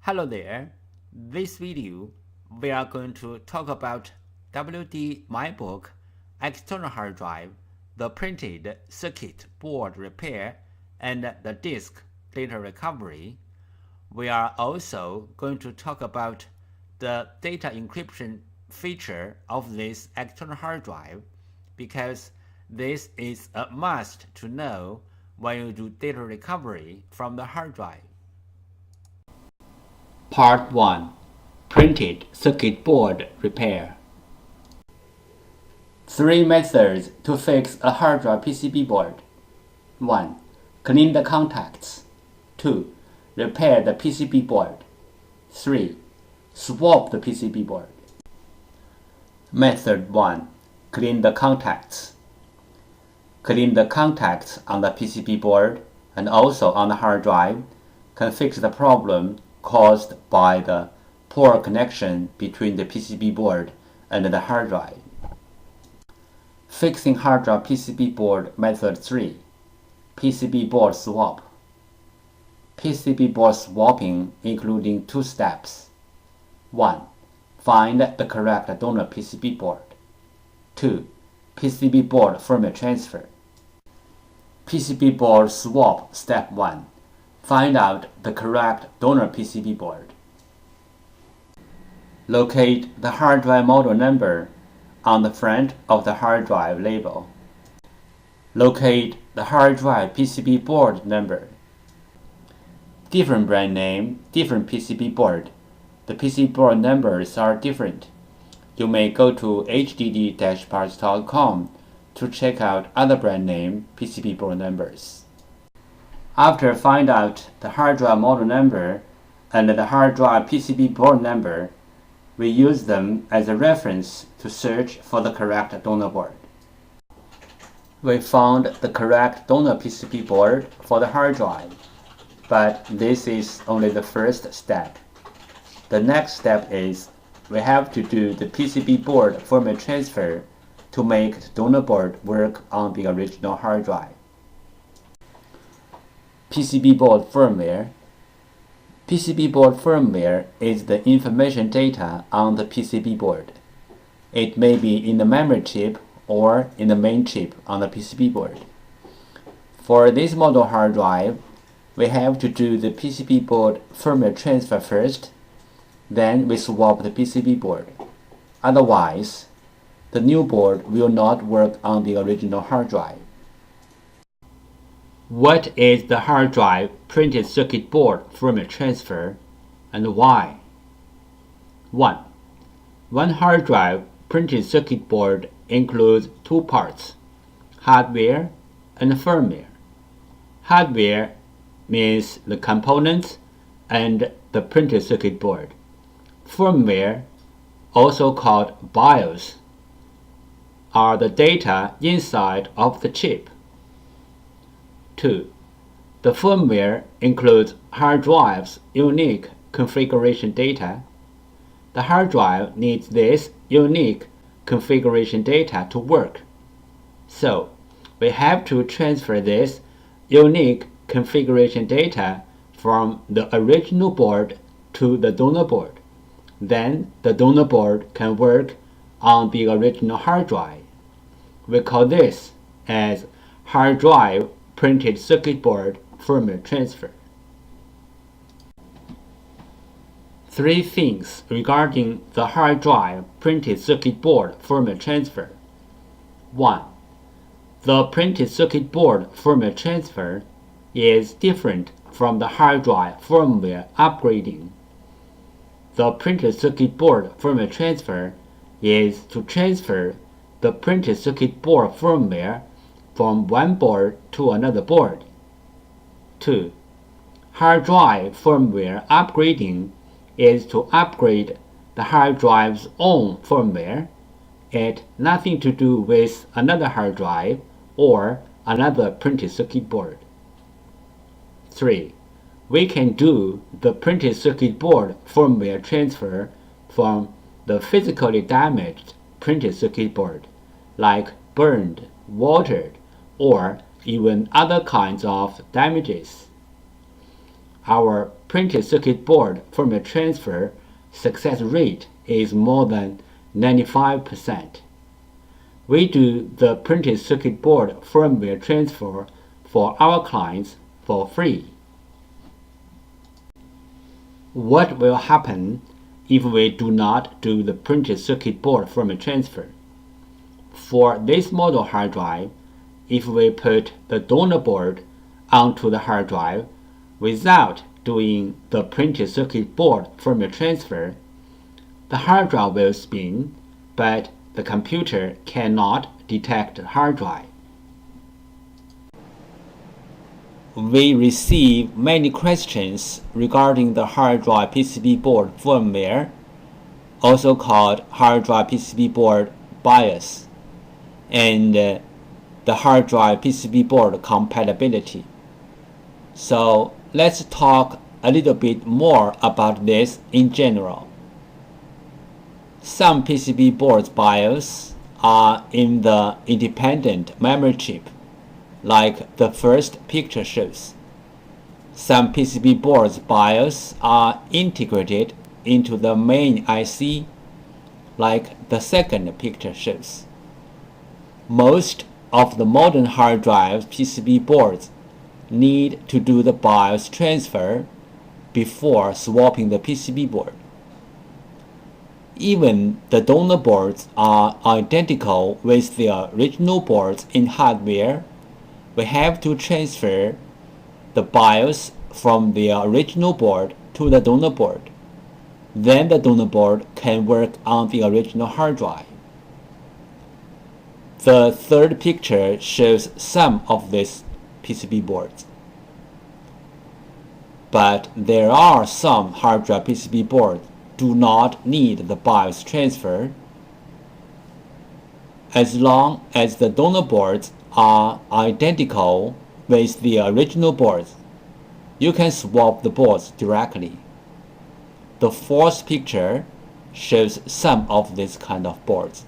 Hello there. This video we are going to talk about WD MyBook external hard drive, the printed circuit board repair, and the disk data recovery. We are also going to talk about the data encryption feature of this external hard drive because this is a must to know when you do data recovery from the hard drive. Part 1. Printed circuit board repair. 3 methods to fix a hard drive PCB board. 1. Clean the contacts. 2. Repair the PCB board. 3. Swap the PCB board. Method 1. Clean the contacts. Clean the contacts on the PCB board and also on the hard drive can fix the problem caused by the poor connection between the PCB board and the hard drive. Fixing hard drive PCB board method 3. PCB board swap. PCB board swapping including 2 steps. 1. Find the correct donor PCB board. 2. PCB board firmware transfer. PCB board swap step 1. Find out the correct donor PCB board. Locate the hard drive model number on the front of the hard drive label. Locate the hard drive PCB board number. Different brand name, different PCB board. The PCB board numbers are different. You may go to hddparts.com to check out other brand name PCB board numbers. After find out the hard drive model number and the hard drive PCB board number, we use them as a reference to search for the correct donor board. We found the correct donor PCB board for the hard drive, but this is only the first step. The next step is we have to do the PCB board firmware transfer to make the donor board work on the original hard drive. PCB board firmware. PCB board firmware is the information data on the PCB board. It may be in the memory chip or in the main chip on the PCB board. For this model hard drive, we have to do the PCB board firmware transfer first, then we swap the PCB board. Otherwise, the new board will not work on the original hard drive. What is the hard drive printed circuit board firmware transfer and why? 1. One hard drive printed circuit board includes 2 parts, hardware and firmware. Hardware means the components and the printed circuit board. Firmware, also called BIOS, are the data inside of the chip. 2. The firmware includes hard drive's unique configuration data. The hard drive needs this unique configuration data to work. So, we have to transfer this unique configuration data from the original board to the donor board. Then the donor board can work on the original hard drive. We call this as hard drive printed circuit board firmware transfer. 3 things regarding the hard drive printed circuit board firmware transfer. 1. The printed circuit board firmware transfer is different from the hard drive firmware upgrading. The printed circuit board firmware transfer is to transfer the printed circuit board firmware from one board to another board. 2. Hard drive firmware upgrading is to upgrade the hard drive's own firmware. It has nothing to do with another hard drive or another printed circuit board. 3. We can do the printed circuit board firmware transfer from the physically damaged printed circuit board, like burned, watered, or even other kinds of damages. Our printed circuit board firmware transfer success rate is more than 95%. We do the printed circuit board firmware transfer for our clients for free. What will happen if we do not do the printed circuit board firmware transfer? For this model hard drive, if we put the donor board onto the hard drive without doing the printed circuit board firmware transfer, the hard drive will spin, but the computer cannot detect the hard drive. We receive many questions regarding the hard drive PCB board firmware, also called hard drive PCB board BIOS, and the hard drive PCB board compatibility. So let's talk a little bit more about this in general. Some PCB boards BIOS are in the independent memory chip, like the first picture shows. Some PCB boards BIOS are integrated into the main IC, like the second picture shows. Most of the modern hard drive PCB boards need to do the BIOS transfer before swapping the PCB board. Even the donor boards are identical with the original boards in hardware. We have to transfer the BIOS from the original board to the donor board. Then the donor board can work on the original hard drive. The third picture shows some of these PCB boards. But there are some hard drive PCB boards do not need the BIOS transfer. As long as the donor boards are identical with the original boards, you can swap the boards directly. The fourth picture shows some of these kind of boards.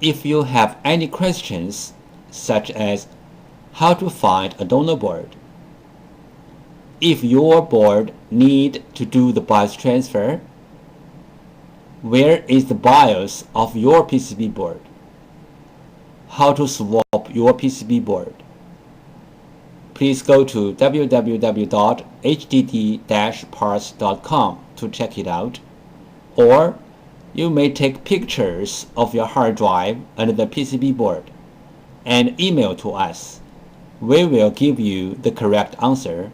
If you have any questions, such as how to find a donor board, if your board need to do the BIOS transfer, where is the BIOS of your PCB board? How to swap your PCB board? Please go to www.hdd-parts.com to check it out, or you may take pictures of your hard drive and the PCB board and email to us. We will give you the correct answer.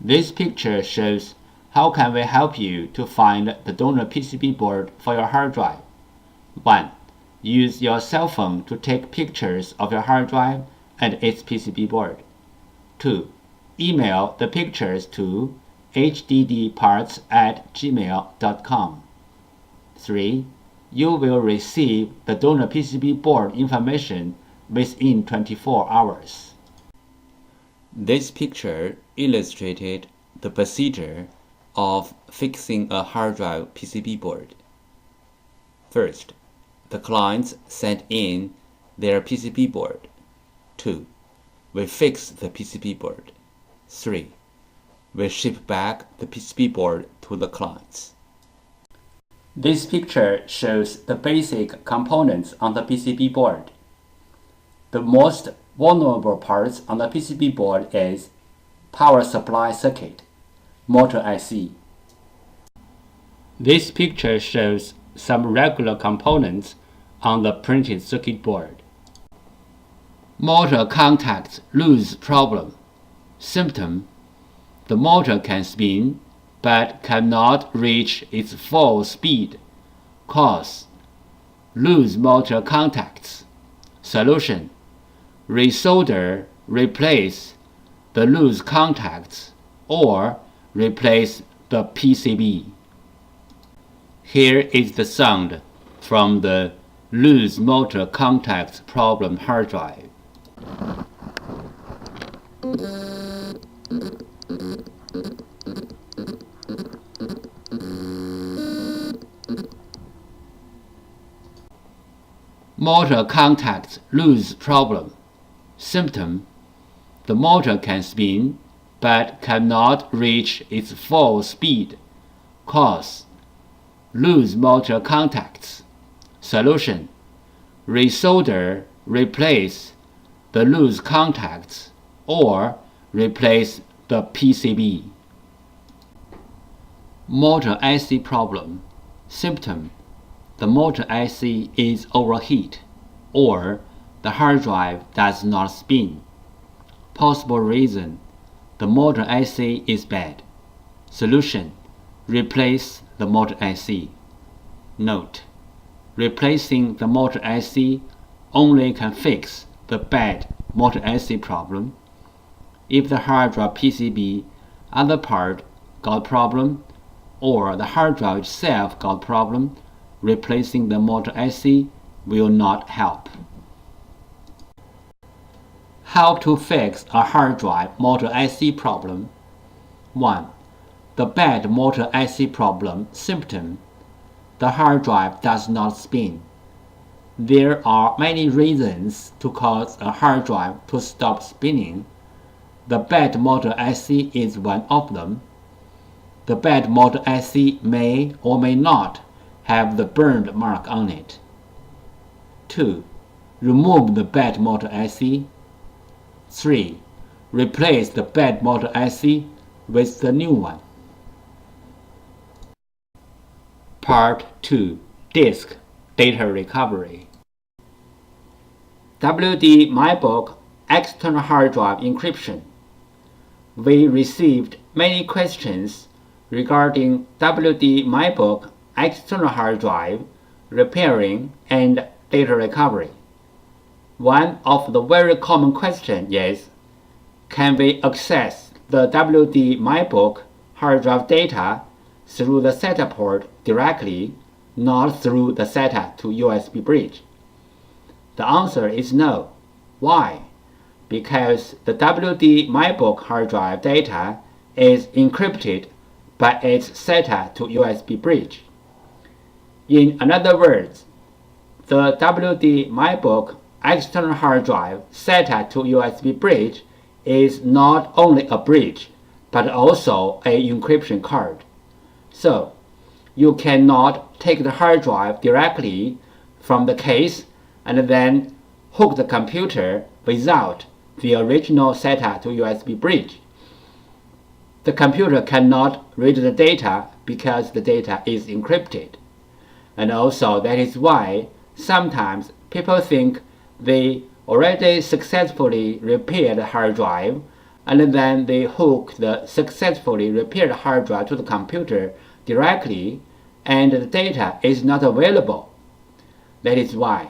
This picture shows how can we help you to find the donor PCB board for your hard drive. 1. Use your cell phone to take pictures of your hard drive and its PCB board. 2. Email the pictures to hddparts@gmail.com. 3. You will receive the donor PCB board information within 24 hours. This picture illustrated the procedure of fixing a hard drive PCB board. First, the clients sent in their PCB board. 2. We fix the PCB board. 3. We ship back the PCB board to the clients. This picture shows the basic components on the PCB board. The most vulnerable parts on the PCB board is power supply circuit, motor IC. This picture shows some regular components on the printed circuit board. Motor contacts loose problem. Symptom: the motor can spin but cannot reach its full speed. Cause: loose motor contacts. Solution: resolder, replace the loose contacts or replace the PCB. Here is the sound from the loose motor contacts problem hard drive. Motor contacts loose problem. Symptom: The motor can spin, but cannot reach its full speed. Cause: loose motor contacts. Solution: resolder, replace the loose contacts, or replace the PCB. Motor IC problem. Symptom: the motor IC is overheat, or the hard drive does not spin. Possible reason: the motor IC is bad. Solution: replace the motor IC. Note: replacing the motor IC only can fix the bad motor IC problem. If the hard drive PCB other part got problem, or the hard drive itself got problem, replacing the motor IC will not help. How to fix a hard drive motor IC problem. 1. The bad motor IC problem symptom: the hard drive does not spin. There are many reasons to cause a hard drive to stop spinning. The bad motor IC is one of them. The bad motor IC may or may not have the burned mark on it. 2. Remove the bad motor IC. 3. Replace the bad motor IC with the new one. Part 2. Disk Data Recovery. WD MyBook External Hard Drive Encryption. We received many questions regarding WD MyBook External Hard Drive repairing and data recovery. One of the very common questions is, can we access the WD MyBook hard drive data through the SATA port directly, not through the SATA to USB bridge? The answer is no. Why? Because the WD MyBook hard drive data is encrypted by its SATA to USB bridge. In other words, the WD MyBook external hard drive SATA to USB bridge is not only a bridge, but also an encryption card. So, you cannot take the hard drive directly from the case and then hook the computer without the original SATA to USB bridge. The computer cannot read the data because the data is encrypted. And also that is why sometimes people think they already successfully repaired the hard drive and then they hook the successfully repaired hard drive to the computer directly and the data is not available. That is why,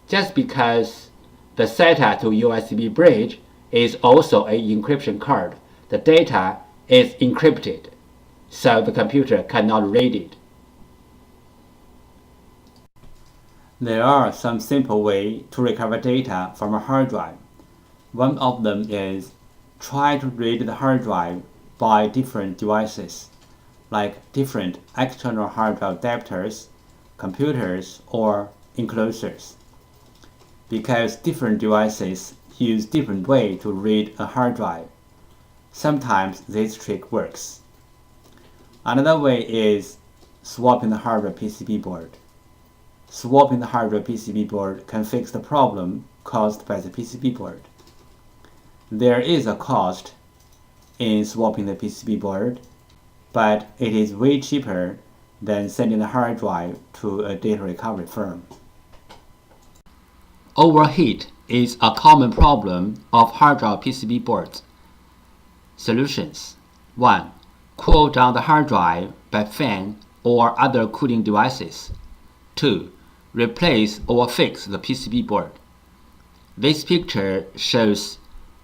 just because the SATA to USB bridge is also an encryption card, the data is encrypted, so the computer cannot read it. There are some simple ways to recover data from a hard drive. One of them is try to read the hard drive by different devices, like different external hard drive adapters, computers, or enclosures. Because different devices use different ways to read a hard drive, sometimes this trick works. Another way is swapping the hard drive PCB board. Swapping the hard drive PCB board can fix the problem caused by the PCB board. There is a cost in swapping the PCB board, but it is way cheaper than sending the hard drive to a data recovery firm. Overheat is a common problem of hard drive PCB boards. Solutions: 1. Cool down the hard drive by fan or other cooling devices. 2. Replace or fix the PCB board. This picture shows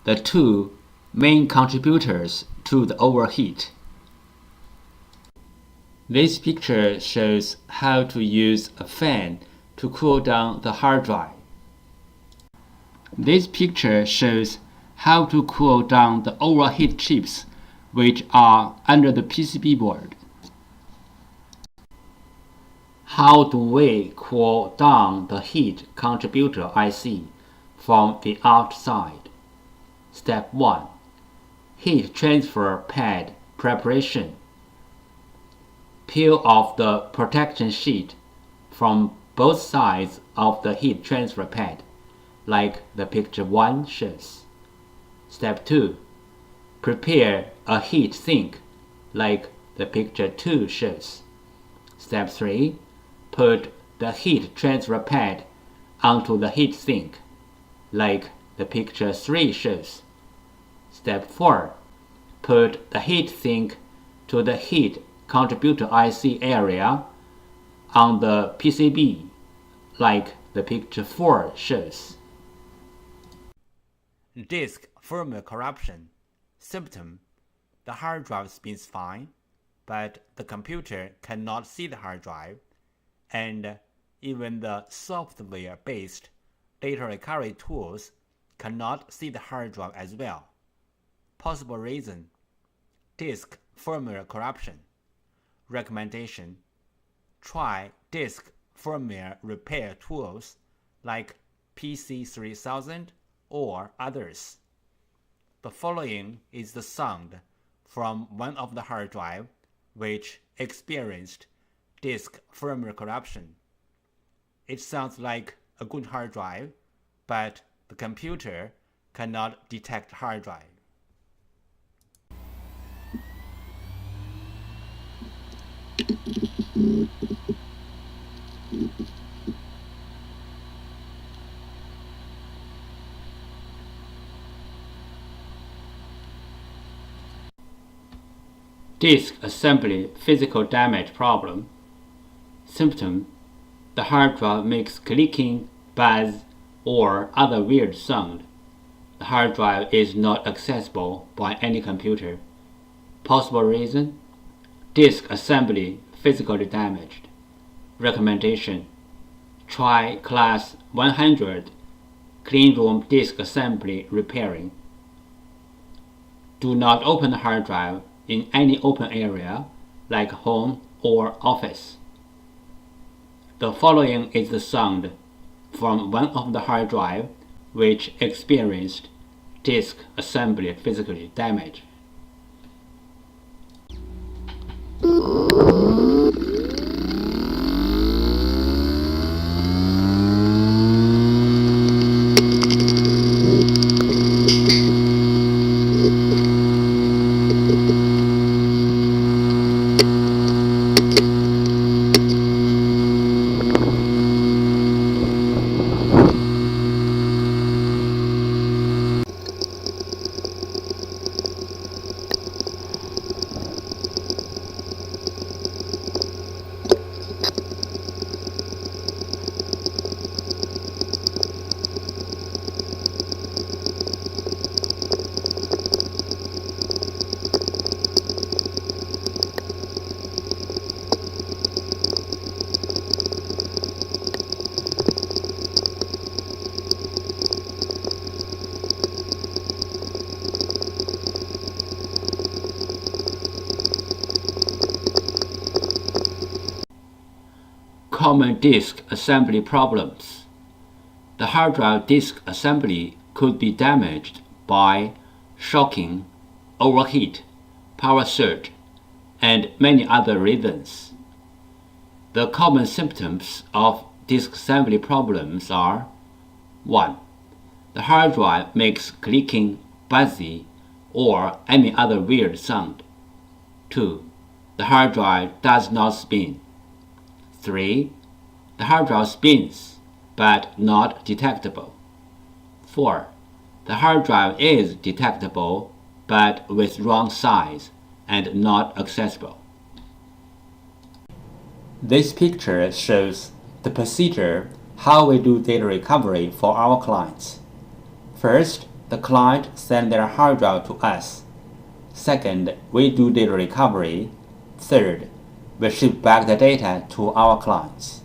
the two main contributors to the overheat. This picture shows how to use a fan to cool down the hard drive. This picture shows how to cool down the overheat chips which are under the PCB board. How do we cool down the heat contributor IC from the outside? Step 1. Heat transfer pad preparation. Peel off the protection sheet from both sides of the heat transfer pad, like the picture 1 shows. Step 2. Prepare a heat sink, like the picture 2 shows. Step 3. Put the heat transfer pad onto the heat sink, like the picture 3 shows. Step 4. Put the heat sink to the heat contributor IC area on the PCB, like the picture 4 shows. Disk firmware corruption. Symptom: the hard drive spins fine, but the computer cannot see the hard drive, and even the software-based data recovery tools cannot see the hard drive as well. Possible reason: disk firmware corruption. Recommendation: try disk firmware repair tools like PC3000 or others. The following is the sound from one of the hard drive which experienced disk firmware corruption. It sounds like a good hard drive, but the computer cannot detect hard drive. Disk assembly physical damage problem. Symptom: the hard drive makes clicking, buzz, or other weird sound. The hard drive is not accessible by any computer. Possible reason: disk assembly physically damaged. Recommendation: try class 100 cleanroom disk assembly repairing. Do not open the hard drive in any open area like home or office. The following is the sound from one of the hard drive which experienced disk assembly physically damage. Common disk assembly problems. The hard drive disk assembly could be damaged by shocking, overheat, power surge, and many other reasons. The common symptoms of disk assembly problems are: 1. The hard drive makes clicking, buzzy, or any other weird sound. 2. The hard drive does not spin. 3. The hard drive spins, but not detectable. 4. The hard drive is detectable, but with wrong size and not accessible. This picture shows the procedure how we do data recovery for our clients. First, the client sends their hard drive to us. Second, we do data recovery. Third, we ship back the data to our clients.